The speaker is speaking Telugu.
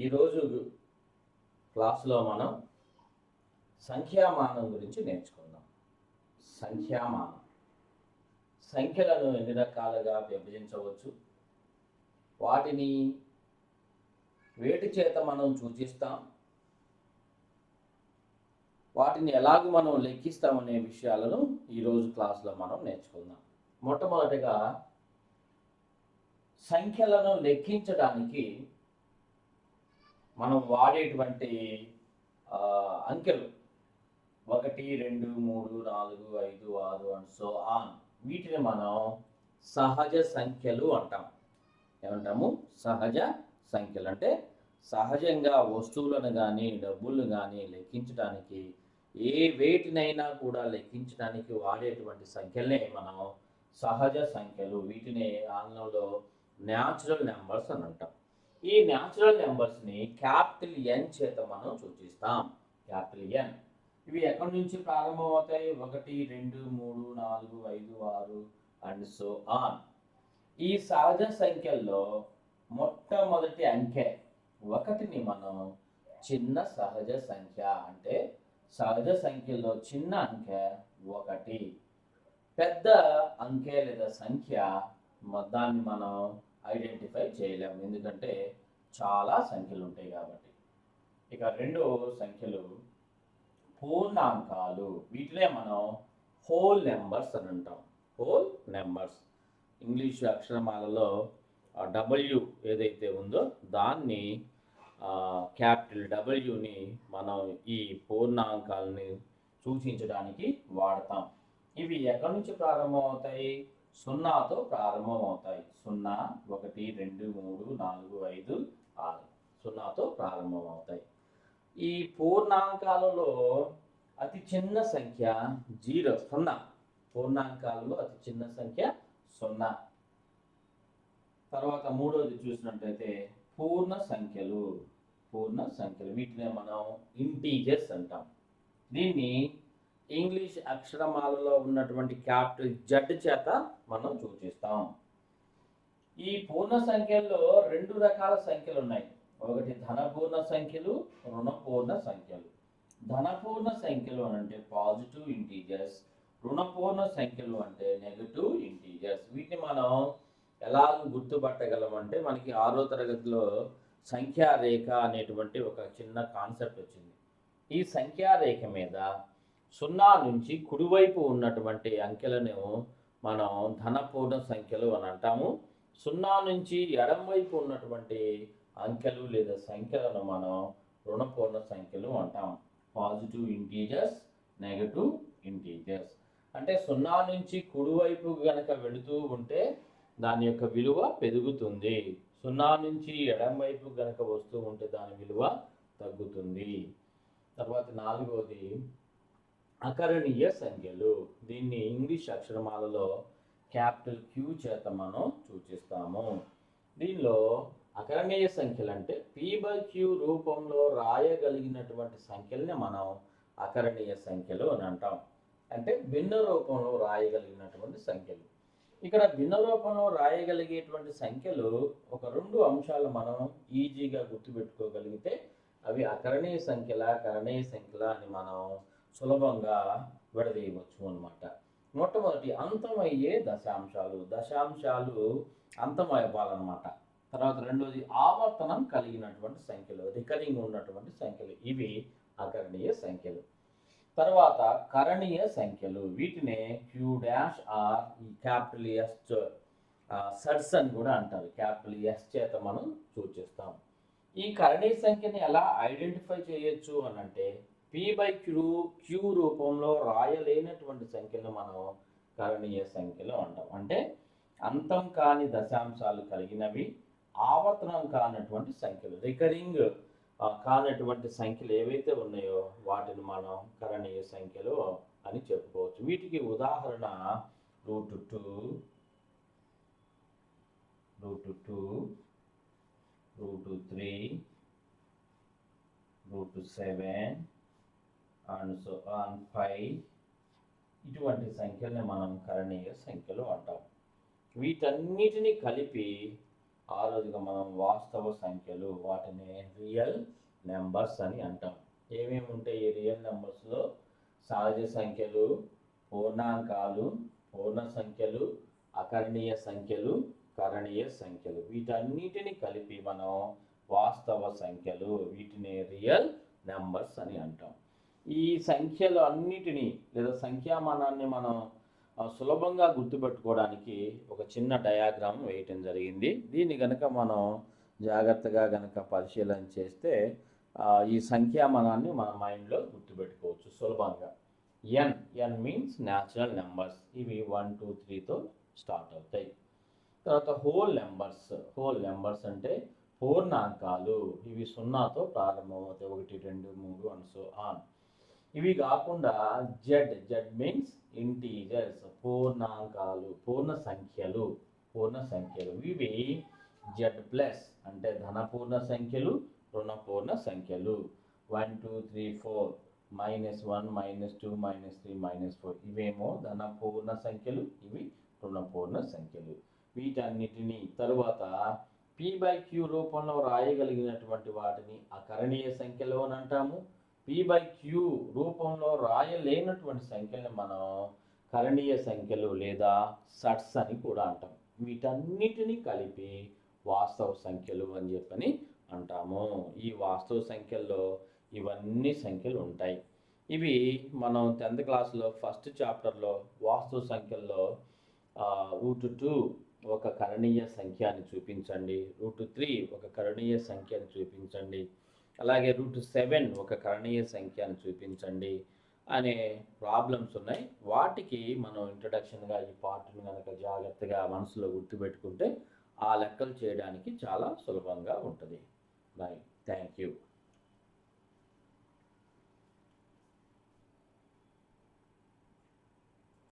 ఈరోజు క్లాసులో మనం సంఖ్యామానం గురించి నేర్చుకుందాం. సంఖ్యామానం సంఖ్యలను ఎన్ని రకాలుగా విభజించవచ్చు, వాటిని వేటి చేత మనం సూచిస్తాం, వాటిని ఎలాగ మనం లెక్కిస్తామనే విషయాలను ఈరోజు క్లాసులో మనం నేర్చుకుందాం. మొట్టమొదటిగా సంఖ్యలను లెక్కించడానికి మనం వాడేటువంటి అంకెలు 1, 2, 3, 4, 5, 6 అండ్ సో ఆన్, వీటిని మనం సహజ సంఖ్యలు అంటాం. ఏమంటాము? సహజ సంఖ్యలు. అంటే సహజంగా వస్తువులను కానీ డబ్బులను కానీ లెక్కించడానికి, ఏ వేటినైనా కూడా లెక్కించడానికి వాడేటువంటి సంఖ్యలనే మనం సహజ సంఖ్యలు, వీటిని ఆంగ్లంలో న్యాచురల్ నెంబర్స్ అని అంటాం. ఈ న్యాచురల్ నెంబర్స్ని క్యాపిటల్ ఎన్ చేత మనం సూచిస్తాం. క్యాపిటల్ ఎన్. ఇవి ఎక్కడి నుంచి ప్రారంభమవుతాయి? 1, 2, 3, 4, 5, 6 అండ్ సో ఆన్. ఈ సహజ సంఖ్యల్లో మొట్టమొదటి అంకె 1ని మనం చిన్న సహజ సంఖ్య, అంటే సహజ సంఖ్యలో చిన్న అంకె 1. పెద్ద అంకె లేదా సంఖ్య దాన్ని మనం ఐడెంటిఫై చేయలేము, ఎందుకంటే చాలా సంఖ్యలు ఉంటాయి కాబట్టి. ఇక రెండో సంఖ్యలు పూర్ణాంకాలు. వీటినే మనం హోల్ నెంబర్స్ అని అంటాం. Whole numbers. ఇంగ్లీష్ అక్షరమాలలో డబ్ల్యూ ఏదైతే ఉందో దాన్ని, క్యాపిటల్ డబ్ల్యూని మనం ఈ పూర్ణాంకాలని సూచించడానికి వాడతాం. ఇవి ఎక్కడి నుంచి ప్రారంభమవుతాయి? 0తో ప్రారంభమవుతాయి. 0, 1, 2, 3, 4, 5, 6 0తో ప్రారంభమవుతాయి. ఈ పూర్ణాంకాలలో అతి చిన్న సంఖ్య 0. పూర్ణాంకాలలో అతి చిన్న సంఖ్య 0. తర్వాత మూడోది చూసినట్టయితే పూర్ణ సంఖ్యలు. వీటినే మనం ఇంటీజర్స్ అంటాం. దీన్ని ఇంగ్లీష్ అక్షరమాలలో ఉన్నటువంటి క్యాపిటల్ జెడ్ చేత మనం సూచిస్తాం. ఈ పూర్ణ సంఖ్యల్లో 2 రకాల సంఖ్యలు ఉన్నాయి. ఒకటి ధనపూర్ణ సంఖ్యలు, రుణపూర్ణ సంఖ్యలు. ధనపూర్ణ సంఖ్యలు అంటే పాజిటివ్ ఇంటీజర్స్, రుణపూర్ణ సంఖ్యలు అంటే నెగటివ్ ఇంటీజర్స్. వీటిని మనం ఎలా గుర్తుపట్టగలం అంటే, మనకి 6వ తరగతిలో సంఖ్యారేఖ అనేటువంటి ఒక చిన్న కాన్సెప్ట్ వచ్చింది. ఈ సంఖ్యారేఖ మీద 0 నుంచి కుడివైపు ఉన్నటువంటి అంకెలను మనం ధనపూర్ణ సంఖ్యలు అని అంటాము. 0 నుంచి ఎడమవైపు ఉన్నటువంటి అంకెలు లేదా సంఖ్యలను మనం రుణపూర్ణ సంఖ్యలు అంటాం. Positive integers, negative integers. అంటే 0 నుంచి కుడివైపు గనక వెళుతూ ఉంటే దాని యొక్క విలువ పెరుగుతుంది. 0 నుంచి ఎడమవైపు గనక వస్తూ ఉంటే దాని విలువ తగ్గుతుంది. తర్వాత 4వది అకరణీయ సంఖ్యలు. దీన్ని ఇంగ్లీష్ అక్షరమాలలో క్యాపిటల్ క్యూ చేత మనం సూచిస్తాము. దీనిలో అకరణీయ సంఖ్యలు అంటే P/Q రూపంలో రాయగలిగినటువంటి సంఖ్యల్ని మనం అకరణీయ సంఖ్యలు అని అంటాం. అంటే భిన్న రూపంలో రాయగలిగినటువంటి సంఖ్యలు. ఇక్కడ భిన్న రూపంలో రాయగలిగేటువంటి సంఖ్యలు ఒక 2 అంశాలు మనం ఈజీగా గుర్తుపెట్టుకోగలిగితే అవి అకరణీయ సంఖ్యల, కరణీయ సంఖ్యల అని మనం సులభంగా విడదీయవచ్చు అన్నమాట. మొట్టమొదటి అంతమయ్యే దశాంశాలు. దశాంశాలు అంతం అవ్వాలన్నమాట. తర్వాత రెండోది ఆవర్తనం కలిగినటువంటి సంఖ్యలు, రికరింగ్ ఉన్నటువంటి సంఖ్యలు. ఇవి అకరణీయ సంఖ్యలు. తర్వాత కరణీయ సంఖ్యలు. వీటినే Q-R, క్యాపిటల్ ఎస్ సడ్స్ అని కూడా అంటారు. క్యాపిటల్ ఎస్ చేత మనం సూచిస్తాం. ఈ కరణీయ సంఖ్యని ఎలా ఐడెంటిఫై చేయొచ్చు అని అంటే, P/Q రూపంలో రాయలేనటువంటి సంఖ్యను మనం కరణీయ సంఖ్యలు అంటాం. అంటే అంతం కాని దశాంశాలు కలిగినవి, ఆవర్తనం కానటువంటి సంఖ్యలు, రికరింగ్ కానటువంటి సంఖ్యలు ఏవైతే ఉన్నాయో వాటిని మనం కరణీయ సంఖ్యలు అని చెప్పుకోవచ్చు. వీటికి ఉదాహరణ √2, √3, √7 అండ్ సో ఆన్ 5. ఇటువంటి సంఖ్యల్ని మనం కరణీయ సంఖ్యలు అంటాం. వీటన్నిటిని కలిపి ఆరోదిగా మనం వాస్తవ సంఖ్యలు, వాటిని రియల్ నెంబర్స్ అని అంటాం. ఏమేమి ఉంటాయి ఈ రియల్ నెంబర్స్లో? సహజ సంఖ్యలు, పూర్ణాంకాలు, పూర్ణ సంఖ్యలు, అకరణీయ సంఖ్యలు, కరణీయ సంఖ్యలు. వీటన్నిటిని కలిపి మనం వాస్తవ సంఖ్యలు, వీటిని రియల్ నెంబర్స్ అని అంటాం. ఈ సంఖ్యలు అన్నిటినీ లేదా సంఖ్యామానాన్ని మనం సులభంగా గుర్తుపెట్టుకోవడానికి ఒక చిన్న డయాగ్రామ్ వేయటం జరిగింది. దీన్ని గనక మనం జాగ్రత్తగా గనక పరిశీలన చేస్తే ఈ సంఖ్యామానాన్ని మన మైండ్లో గుర్తుపెట్టుకోవచ్చు సులభంగా. ఎన్ మీన్స్ న్యాచురల్ నెంబర్స్. ఇవి 1 2 3తో స్టార్ట్ అవుతాయి. తర్వాత హోల్ నెంబర్స్ అంటే పూర్ణాంకాలు. ఇవి 0తో ప్రారంభమవుతాయి. 1 2 3 అండ్ సో ఆన్. ఇవి కాకుండా జెడ్ మీన్స్ ఇంటీజర్స్, పూర్ణాంకాలు, పూర్ణ సంఖ్యలు. ఇవి జెడ్ ప్లస్ అంటే ధన పూర్ణ సంఖ్యలు, రుణ పూర్ణ సంఖ్యలు. 1 2 3 4 -1 -2 -3 -4 ఇవేమో ధన పూర్ణ సంఖ్యలు, ఇవి రుణ పూర్ణ సంఖ్యలు. వీటన్నిటిని తరువాత p/q రూపంలో రాయగలిగినటువంటి వాటిని అకరణీయ సంఖ్యలు అని అంటాము. p/q రూపంలో రాయలేనటువంటి సంఖ్యలను మనం కరణీయ సంఖ్యలు లేదా సట్స్ అని కూడా అంటాం. వీటన్నిటిని కలిపి వాస్తవ సంఖ్యలు అని చెప్పని అంటాము. ఈ వాస్తవ సంఖ్యల్లో ఇవన్నీ సంఖ్యలు ఉంటాయి. ఇవి మనం 10th క్లాస్లో ఫస్ట్ చాప్టర్లో వాస్తవ సంఖ్యల్లో √2 ఒక కరణీయ సంఖ్య అని చూపించండి, √3 ఒక కరణీయ సంఖ్య అని చూపించండి, అలాగే √7 ఒక కరణీయ సంఖ్య అని చూపించండి అనే ప్రాబ్లమ్స్ ఉన్నాయి. వాటికి మనం ఇంట్రడక్షన్గా ఈ పార్ట్ని కనుక జాగ్రత్తగా మనసులో గుర్తుపెట్టుకుంటే ఆ లెక్కలు చేయడానికి చాలా సులభంగా ఉంటుంది. Right, thank you.